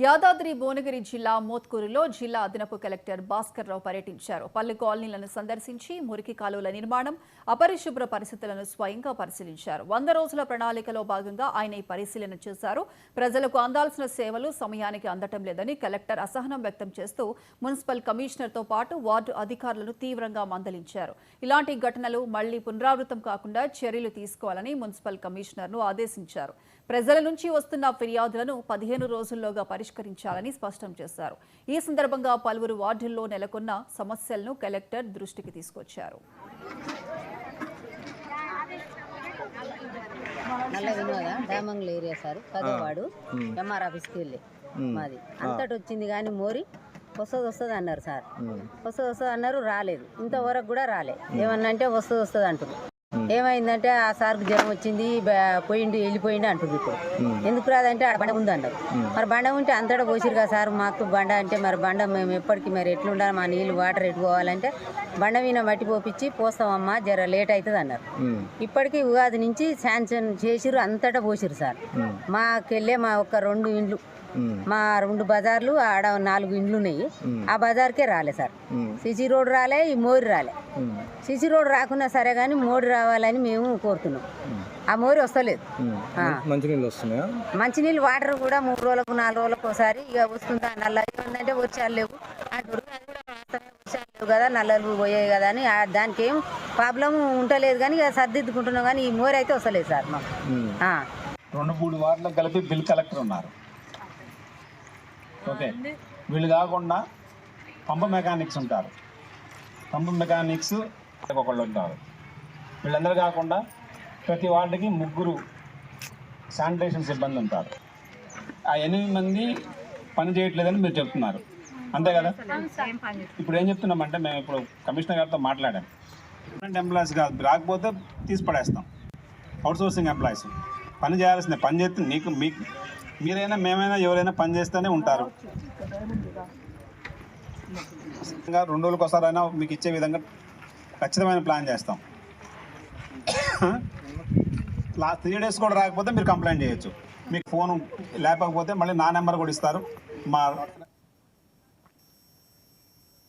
యాదాద్రి భువనగిరి జిల్లా మోత్కూరులో జిల్లా అదనపు కలెక్టర్ భాస్కర్ రావు పర్యటించారు. పల్లె కాలనీలను సందర్శించి మురికి కాలువల నిర్మాణం, అపరిశుభ్ర పరిస్థితులను స్వయంగా పరిశీలించారు. 100 రోజుల ప్రణాళికలో భాగంగా ఆయన ఈ పరిశీలన చేశారు. ప్రజలకు అందాల్సిన సేవలు సమయానికి అందటం లేదని కలెక్టర్ అసహనం వ్యక్తం చేస్తూ మున్సిపల్ కమిషనర్తో పాటు వార్డు అధికారులను తీవ్రంగా మందలించారు. ఇలాంటి ఘటనలు మళ్లీ పునరావృతం కాకుండా చర్యలు తీసుకోవాలని మున్సిపల్ కమిషనర్ను ఆదేశించారు. ప్రజల నుంచి వస్తున్న ఫిర్యాదులను 15 రోజుల్లోగా పరిష్కరించాలని స్పష్టం చేశారు. ఈ సందర్భంగా పలువురు వార్డుల్లో నెలకొన్న సమస్యలను కలెక్టర్ దృష్టికి తీసుకొచ్చారు. నల్ల వినోద దామంగుల ఏరియా సార్ పదవాడు ఎంఆర్ ఆఫీస్కి వెళ్ళి మాది అంతటి వచ్చింది కానీ మోరి వస్తుంది అన్నారు సార్. వస్తుంది అన్నారు, రాలేదు. ఇంతవరకు కూడా రాలే. ఏమన్నా అంటే వస్తుంది అంటున్నారు. ఏమైందంటే ఆ సార్కి జ్వరం వచ్చింది, వెళ్ళిపోయింది అంటుంది. ఇప్పుడు ఎందుకు రాదంటే ఆ బండ ఉంది అన్నారు. మరి బండ ఉంటే అంతటా పోసిరు కదా సార్. మాకు బండ అంటే మరి బండ మేము ఎప్పటికీ మరి ఎట్లుండాలి, మా నీళ్ళు వాటర్ ఎటు పోవాలంటే బండ మీద మట్టి పోపించి పోస్తామమ్మా, జర లేట్ అవుతుంది అన్నారు. ఇప్పటికీ ఉగాది నుంచి శాంక్షన్ చేసిరు, అంతటా పోసిరు సార్. మాకెళ్ళే మా ఒక 2 ఇండ్లు, మా 2 బజార్లు, ఆడ 4 ఇండ్లు ఉన్నాయి. ఆ బజార్కే రాలే సార్. సిసి రోడ్ రాలే, ఈ మోరి రాలే. సిసి రోడ్ రాకున్నా సరే కానీ మోరి రావాలని మేము కోరుతున్నాం. ఆ మోరి వస్తలేదు. మంచినీళ్ళు వాటర్ కూడా 3 రోజులకు 4 రోజులకు ఒకసారి ఇక వస్తుందా. నల్ల ఏమందంటే వర్షాలు లేవు అంటారు. అది కూడా వర్షాలు లేవు కదా, నల్లలు పోయాయి కదా అని దానికి ఏం ప్రాబ్లం ఉంటలేదు. కానీ ఇక సర్దిద్దుకుంటున్నాం. కానీ ఈ మోరి అయితే వస్తలేదు సార్ మాకు. 2-3 వార్డులకు కలిపి బిల్ కలెక్టర్ ఉన్నారు. ఓకే, వీళ్ళు కాకుండా పంప్ మెకానిక్స్ ఉంటారు. పంప్ మెకానిక్స్ ఒకళ్ళు ఉంటారు. వీళ్ళందరూ కాకుండా ప్రతి వార్డుకి 3 శానిటేషన్ సిబ్బంది ఉంటారు. ఆ 8 మంది పని చేయట్లేదని మీరు చెప్తున్నారు, అంతే కదా? ఇప్పుడు ఏం చెప్తున్నామంటే, మేము ఇప్పుడు కమిషనర్ గారితో మాట్లాడాం. గవర్నమెంట్ ఎంప్లాయీస్ కాదు, రాకపోతే తీసి పడేస్తాం. అవుట్సోర్సింగ్ ఎంప్లాయీస్ పని చేయాల్సిందే. పని చేస్తే మీకు మీరైనా మేమైనా ఎవరైనా పని చేస్తూనే ఉంటారు. 2 రోజులకు ఒకసారైనా మీకు ఇచ్చే విధంగా ఖచ్చితమైన ప్లాన్ చేస్తాం. లాస్ట్ 3 డేస్ కూడా రాకపోతే మీరు కంప్లైంట్ చేయొచ్చు. మీకు ఫోన్ లేకపోతే మళ్ళీ నా నెంబర్ కూడా ఇస్తారు. మా